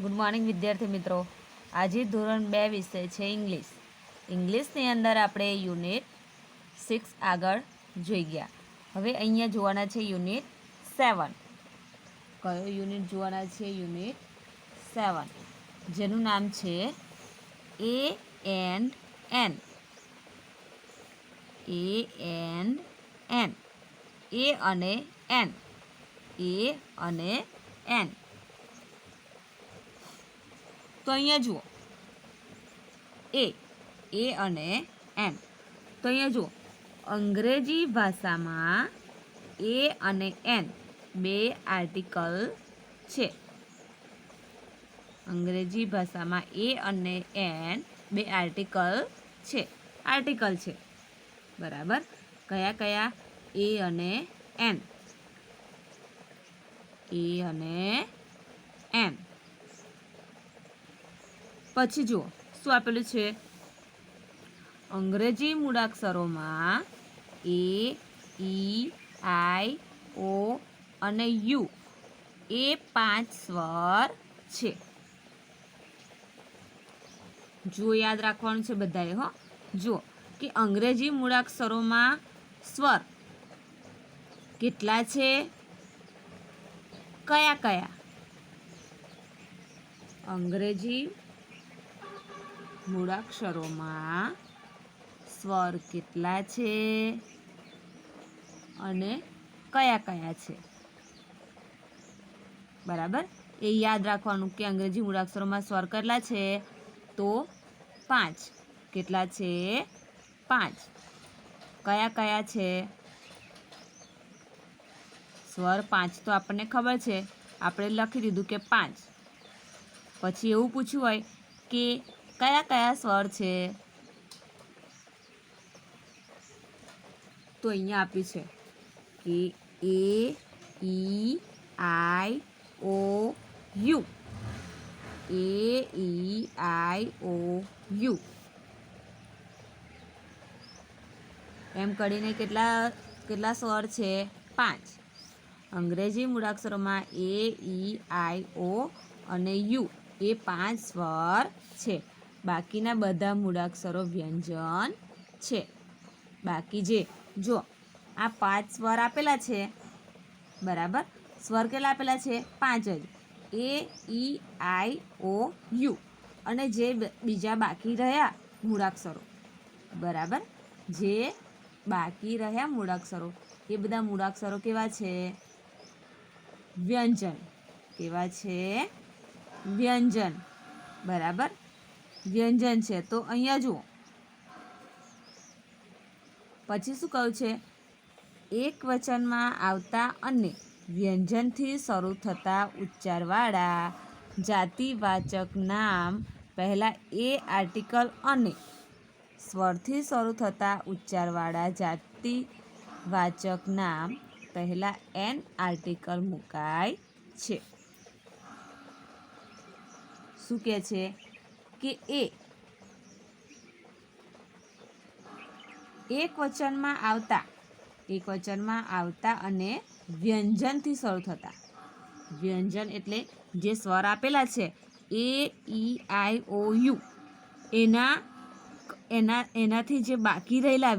Good morning વિદ્યાર્થી મિત્રો. આજે ધોરણ 2 વિષય છે ઇંગ્લિશ. ઇંગ્લિશની અંદર આપણે યુનિટ 6 આગળ જોઈ ગયા. હવે અહીંયા જોવાના છે યુનિટ 7. કયો યુનિટ જોવાના છે? યુનિટ 7, જેનું નામ છે A and N. A and N. A અને એન. એ અને એન. તો અહીંયા જુઓ, એ અને એન. તો અહીંયા જુઓ, અંગ્રેજી ભાષામાં એ અને એન બે આર્ટિકલ છે. અંગ્રેજી ભાષામાં એ અને એન બે આર્ટિકલ છે. બરાબર. કયા કયા? એ અને એન. એ અને એન. પછી જુઓ શું આપેલું છે. અંગ્રેજી મૂળાક્ષરોમાં એ, ઈ, આઈ, ઓ અને યુ એ 5 સ્વર છે. જુઓ, યાદ રાખવાનું છે બધાએ. જુઓ કે અંગ્રેજી મૂળાક્ષરોમાં સ્વર કેટલા છે? કયા કયા? અંગ્રેજી મૂળાક્ષરોમાં સ્વર કેટલા છે અને કયા કયા છે? બરાબર. એ યાદ રાખવાનું કે અંગ્રેજી મૂળાક્ષરોમાં સ્વર કેટલા છે? તો 5. કેટલા છે? 5. કયા કયા છે? સ્વર 5 તો આપણને ખબર છે, આપણે લખી દીધું કે 5. પછી એવું પૂછ્યું હોય કે કયા કયા સ્વર છે? તો અહીંયા આપ્યું છે કે એ, E, I, O, U. A, E, I, O, you એમ કરીને કેટલા સ્વર છે? 5. અંગ્રેજી મૂળાક્ષરોમાં એ, ઈ, આઈ, ઓ અને યુ એ 5 સ્વર છે. બાકીના બધા મૂળાક્ષરો વ્યંજન છે. બાકી જો આ 5 સ્વર આપેલા છે, બરાબર. સ્વર કેટલા આપેલા છે? 5 જ. એ, ઈ, આઈ, ઓ, યુ. અને જે બીજા બાકી રહ્યા મૂળાક્ષરો, બરાબર, જે બાકી રહ્યા મૂળાક્ષરો એ બધા મૂળાક્ષરો કેવા છે? વ્યંજન. કેવા છે? વ્યંજન. બરાબર, વ્યંજન છે. તો અહીંયા જુઓ, પછી શું કહ્યું છે? એક વચનમાં આવતા અને વ્યંજનથી શરૂ થતા ઉચ્ચારવાળા જાતિવાચક નામ પહેલાં એ આર્ટિકલ અને સ્વરથી શરૂ થતા ઉચ્ચારવાળા જાતિવાચક નામ પહેલાં એન આર્ટિકલ મુકાય છે. શું કહે છે? કે એક વચનમાં આવતા અને વ્યંજનથી શરૂ થતા. વ્યંજન એટલે જે સ્વર આપેલા છે A, E, I, O, you એનાથી જે બાકી રહેલા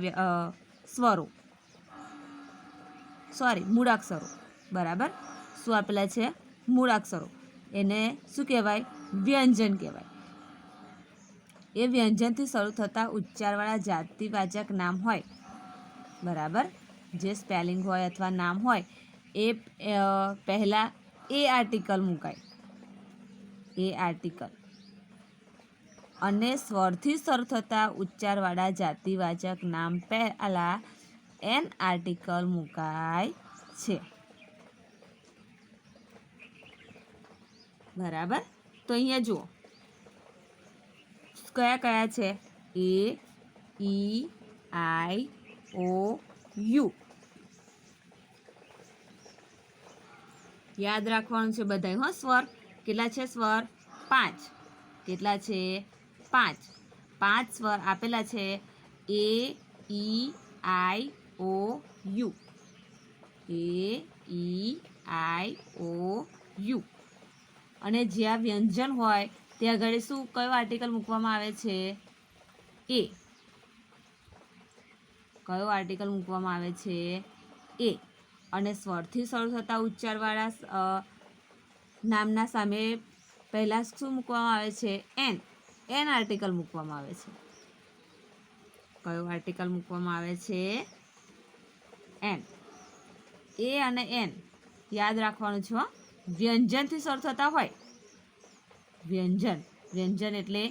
મૂળાક્ષરો, બરાબર. શું આપેલા છે? મૂળાક્ષરો. એને શું કહેવાય? વ્યંજન કહેવાય. એ વ્યંજનથી શરૂ થતા ઉચ્ચારવાળા જાતિવાચક નામ હોય, બરાબર, જે સ્પેલિંગ હોય અથવા નામ હોય એ પહેલાં એ આર્ટિકલ મુકાય. એ આર્ટિકલ અને સ્વરથી શરૂ થતા ઉચ્ચારવાળા જાતિવાચક નામ પહેલાં એન આર્ટિકલ મુકાય છે. બરાબર. તો અહીંયા જુઓ કયા કયા છે? A, E, I, O, you. યાદ રાખવાનું છે બધાય. સ્વર કેટલા છે? સ્વર 5. કેટલા છે? 5. 5 સ્વર આપેલા છે. A, E, I, O, U. A, E, I, O, U. અને જ્યાં વ્યંજન હોય ત્યાં આગળ શું કયો આર્ટિકલ મૂકવામાં આવે છે? એ. કયો આર્ટિકલ મૂકવામાં આવે છે? એ. અને સ્વરથી શરૂ થતા ઉચ્ચારવાળા નામના સામે પહેલાં શું મૂકવામાં આવે છે? એન. એન આર્ટિકલ મૂકવામાં આવે છે. કયો આર્ટિકલ મૂકવામાં આવે છે? એન. એ અને એન યાદ રાખવાનું છે. વ્યંજનથી શરૂ થતા હોય, વ્યંજન એટલે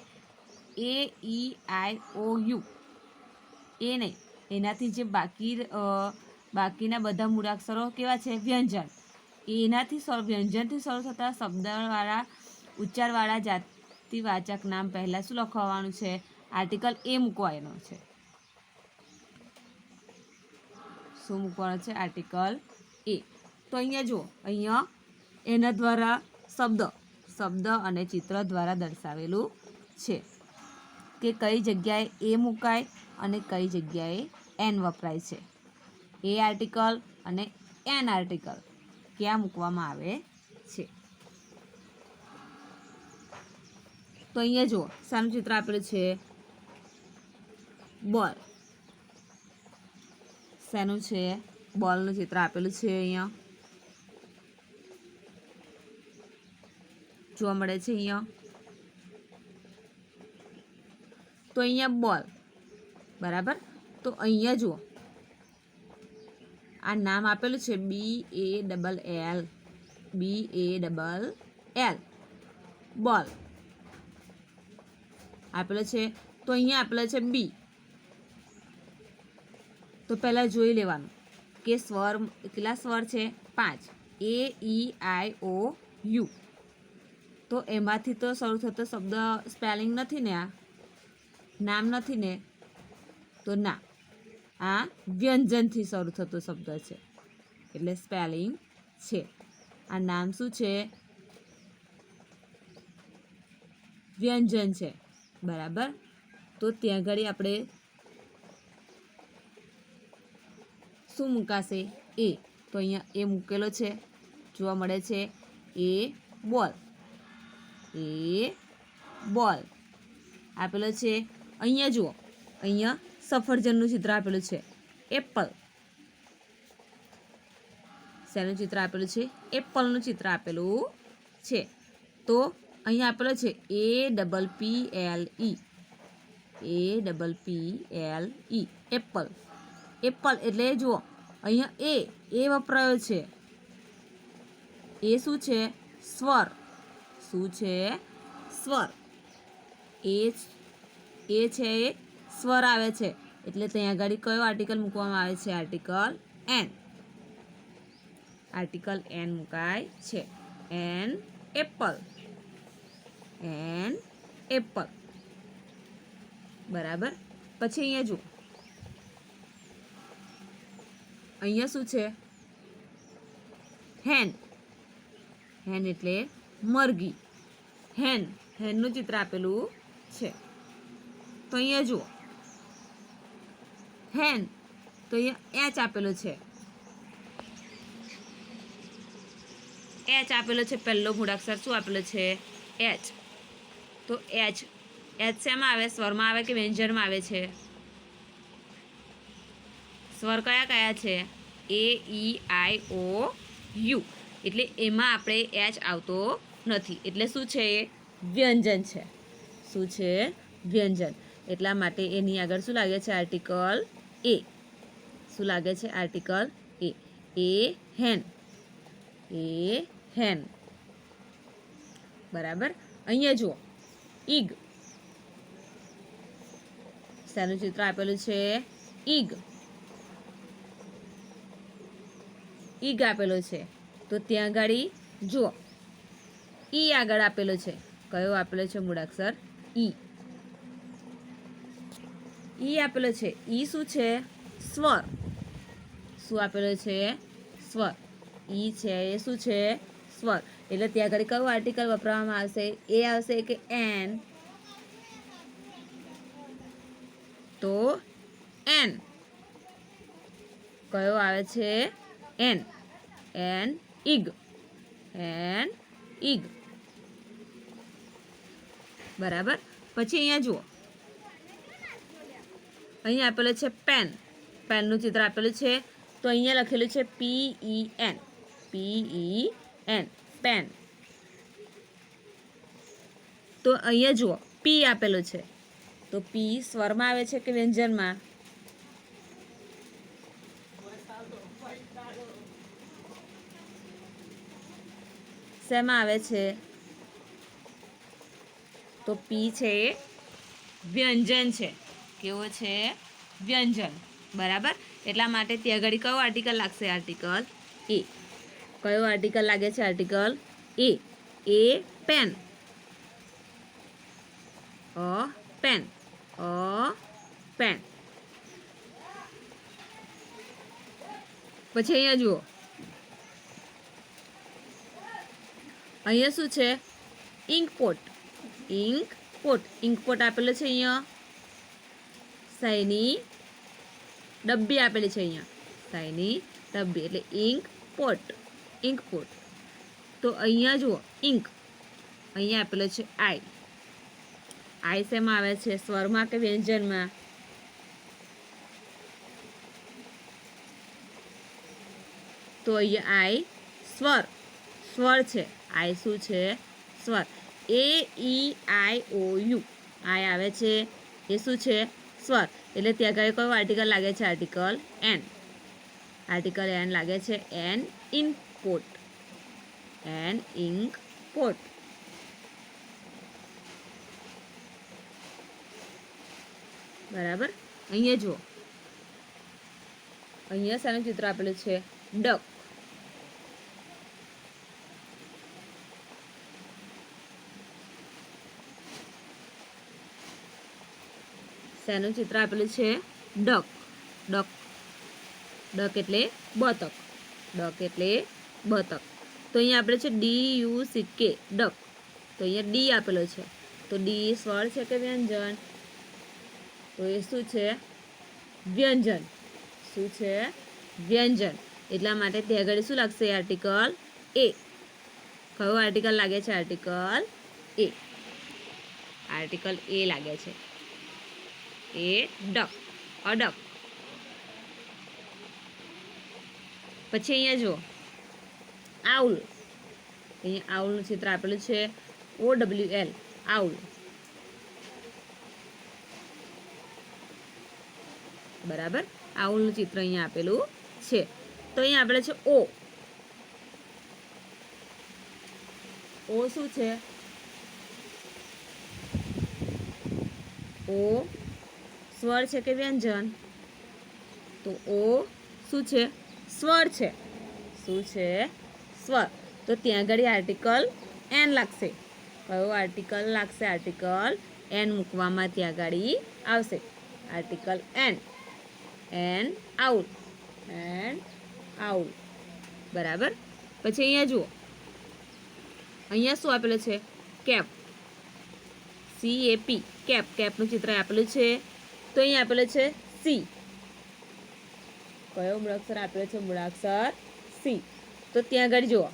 એ ઈ આઈ ઓ યુ, એ નહીં, એનાથી જે બાકીના બધા મૂળાક્ષરો કેવા છે? વ્યંજન. વ્યંજનથી શરૂ થતા શબ્દવાળા ઉચ્ચારવાળા જાતિવાચક નામ પહેલાં શું લખવાનું છે? આર્ટિકલ એ મૂકવાનો છે. શું મૂકવાનો છે? આર્ટિકલ એ. તો અહીંયા જુઓ, અહીંયા એના દ્વારા શબ્દ અને ચિત્ર દ્વારા દર્શાવેલું છે કે કઈ જગ્યાએ એ મુકાય અને કઈ જગ્યાએ એન વપરાય છે. એ આર્ટિકલ અને એન આર્ટિકલ ક્યાં મૂકવામાં આવે છે. તો અહીંયા જુઓ, શાનું ચિત્ર આપેલું છે? બોલ. શાનું છે? બોલનું ચિત્ર આપેલું છે. અહીંયા જોવા મળે છે. અહીંયા તો અહીંયા બોલ, બરાબર. તો અહીંયા જુઓ, આ નામ આપેલું છે BALL, BALL, બોલ આપેલો છે. તો અહીંયા આપેલો છે બી. તો પહેલાં જોઈ લેવાનું કે સ્વર કેટલા સ્વર છે? 5. એ ઈ આઈ ઓ યુ. તો એમાંથી તો શરૂ થતો શબ્દ સ્પેલિંગ નથી ને? આ નામ નથી ને? તો ના, આ વ્યંજનથી શરૂ થતો શબ્દ છે એટલે સ્પેલિંગ છે. આ નામ શું છે? વ્યંજન છે, બરાબર. તો ત્યાં આગળ આપણે શું મૂકાશે? એ. તો અહીંયા એ મૂકેલો છે, જોવા મળે છે. એ બોલ, એ બોલ આપેલો છે. અહીંયા જુઓ, અહીંયા સફરજનનું ચિત્ર આપેલું છે. એપલ. શેનું ચિત્ર આપેલું છે? એપલનું ચિત્ર આપેલું છે. તો અહીંયા આપેલો છે APPLE, એપલ. એપલ એટલે જુઓ, અહીંયા એ વપરાયો છે. એ શું છે? સ્વર. શું છે? સ્વર. એ છે એ સ્વર આવે છે એટલે ત્યાં આગળ કયો આર્ટિકલ મૂકવામાં આવે છે? Article N. આર્ટિકલ એન મુકાય છે. એન એપલ, એન એપલ, બરાબર. પછી અહીંયા જુઓ, અહીંયા શું છે? હેન. હેન એટલે મરઘી. હેનનું ચિત્ર આપેલું છે. તો અહીંયા જુઓ, હેન. તો અહીંયા એચ આપેલો છે. એચ આપેલો છે. પહેલો મૂળાક્ષર શું આપેલો છે? એચ. તો એચ શેમાં આવે? સ્વરમાં આવે કે વ્યંજનમાં આવે છે? સ્વર કયા કયા છે? A E I O you. એટલે એમાં આપણે એચ આવતો નથી એટલે શું છે? એ વ્યંજન છે. શું છે? વ્યંજન. એટલા માટે એની આગળ શું લાગે છે? આર્ટિકલ એ. શું લાગે છે? આર્ટિકલ એ. એ હેન. એ હેન, બરાબર. અહીંયા જુઓ, ઈગ. શાનું ચિત્ર આપેલું છે? ઈગ. ઈગ આપેલો છે. તો ત્યાં આગળ જુઓ, ઈ આગળ આપેલો છે. કયો આપેલો છે મૂળાક્ષર? ઈ. ઈ આપેલો છે. ઈ શું છે? સ્વર. શું આપેલો છે? સ્વર. ઈ છે એ શું છે? સ્વર. એટલે ત્યાં આગળ કયું આર્ટિકલ વપરાવામાં આવશે? એ આવશે કે એન? તો એન. કયો આવે છે? એન. એન ઈગ. એન ઈગ, બરાબર. પછી અહીંયા જુઓ, અહીંયા આપેલું છે પેન. પેનનું ચિત્ર આપેલું છે, તો અહીંયા લખેલું છે PEN. PEN, pen. તો અહીંયા જુઓ, પી આપેલું છે, તો પી સ્વરમાં આવે છે કે વ્યંજનમાં? શેમાં આવે છે? તો પી છે એ વ્યંજન છે. કેવો છે? વ્યંજન. બરાબર. એટલા માટે ત્યાં આગળ કયો આર્ટિકલ લાગશે? આર્ટિકલ એ. કયો આર્ટિકલ લાગે છે? આર્ટિકલ એ. એ પેન. પેન. પેન. પછી અહીંયા જુઓ, અહીંયા શું છે? ઇન્કપોટ. ઇન્કપોટ. ઇન્કપોટ આપેલો છે અહીંયા. શાઈની ડબ્બી આપેલી છે અહીંયા. શાઈની ડબ્બી એટલે ઇન્કપોટ. ઇન્કપોટ. તો અહીંયા જુઓ, ઇન્ક. અહીંયા આપેલો છે આઈ. આઈ શેમાં આવે છે? સ્વરમાં કે વ્યંજનમાં? તો અહીંયા આઈ સ્વર. સ્વર છે. આઈ શું છે? સ્વર. AEIOU. આઈ આવે છે એ શું છે? સ્વર. એટલે ત્યાં આગળ કયો આર્ટિકલ લાગે છે? Article N. આર્ટિકલ એન લાગે છે. એન ઇન્કપોટ. એન ઇન્કપોટ. બરાબર. અહીંયા જુઓ, અહીંયા શાનું ચિત્ર આપેલું છે? ડક. શાનું ચિત્ર આપેલું છે? ડક. ડક. ડક એટલે બતક. ડક એટલે બતક. તો અહીંયા આપેલું છે DUCK. ડક. તો અહીંયા ડી આપેલો છે, તો ડી સ્વર છે કે વ્યંજન? તો એ શું છે? વ્યંજન. શું છે? વ્યંજન. એટલા માટે ત્યાં આગળ શું લાગશે? આર્ટિકલ એ. કયો આર્ટિકલ લાગે છે? આર્ટિકલ એ. આર્ટિકલ એ લાગે છે. એ ડક. અડક. પછી અહીંયા જુઓ, આઉલ. અહીંયા આઉલનું ચિત્ર આપેલું છે. OWL. આઉલ. બરાબર. આઉલનું ચિત્ર અહીંયા આપેલું છે. તો અહીંયા આપેલું છે ઓ. ઓ શું છે? ઓ સ્વર છે કે વ્યંજન? તો ઓ શું છે? સ્વર છે. શું છે? સ્વર. તો ત્યાં આગળ આર્ટિકલ એન લાગશે. કયો આર્ટિકલ લાગશે? આર્ટિકલ એન મૂકવામાં ત્યાં આગળ આવશે. Article an. An owl. An owl. બરાબર. પછી અહીંયા જુઓ, અહીંયા શું આપેલું છે? કેપ. CAP. કેપ. કેપનું ચિત્ર આપેલું છે, તો અહીંયા આપેલું છે સી. કયો મૂળાક્ષર આપેલો છે? મૂળાક્ષર સી. તો ત્યાં આગળ જુઓ,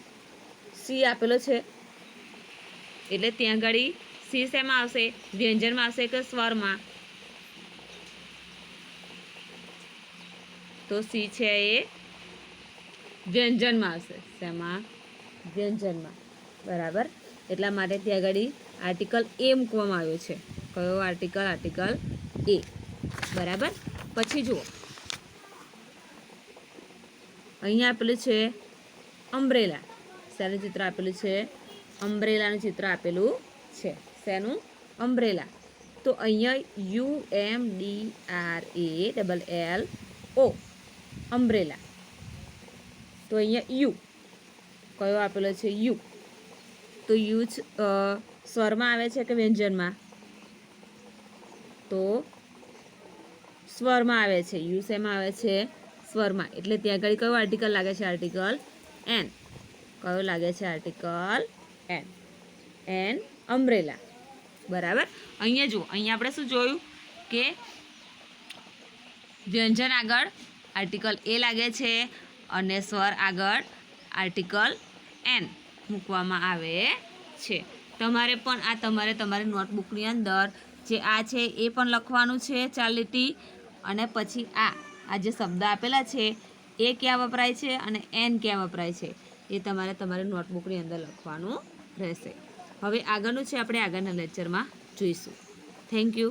સી આપેલો છે, એટલે ત્યાં આગળ સી શેમાં આવશે? વ્યંજનમાં આવશે કે સ્વરમાં? તો સી છે એ વ્યંજનમાં આવશે. શેમાં? વ્યંજનમાં. બરાબર. એટલા માટે ત્યાં આગળ આર્ટિકલ એ મૂકવામાં આવ્યો છે. કયો આર્ટિકલ? આર્ટિકલ એ. બરાબર. પછી જુઓ, અહીંયા આપેલું છે અમ્બ્રેલા. શેનું ચિત્ર આપેલું છે? અમ્બ્રેલાનું ચિત્ર આપેલું છે. શેનું? અમ્બ્રેલા. તો અહીંયા UMBRALL અમ્બ્રેલા. તો અહીંયા યુ. કયો આપેલો છે? યુ. તો યુ સ્વરમાં આવે છે કે વ્યંજનમાં? તો સ્વરમાં આવે છે. યુ શેમાં આવે છે? સ્વરમાં. એટલે ત્યાં આગળ કયો આર્ટિકલ લાગે છે? Article an. કયો લાગે છે? Article an. An umbrella. બરાબર. અહીંયા જુઓ, અહીંયા આપણે શું જોયું કે વ્યંજન આગળ આર્ટિકલ એ લાગે છે અને સ્વર આગળ આર્ટિકલ એન મૂકવામાં આવે છે. તમારે પણ આ તમારી નોટબુકની અંદર જે આ છે એ પણ લખવાનું છે 4 લીટી, અને પછી આ જે શબ્દ આપેલા છે એ ક્યાં વપરાય છે અને એન ક્યાં વપરાય છે એ તમારે તમારી નોટબુકની અંદર લખવાનું રહેશે. હવે આગળનું છે આપણે આગળના લેક્ચરમાં જોઈશું. Thank you.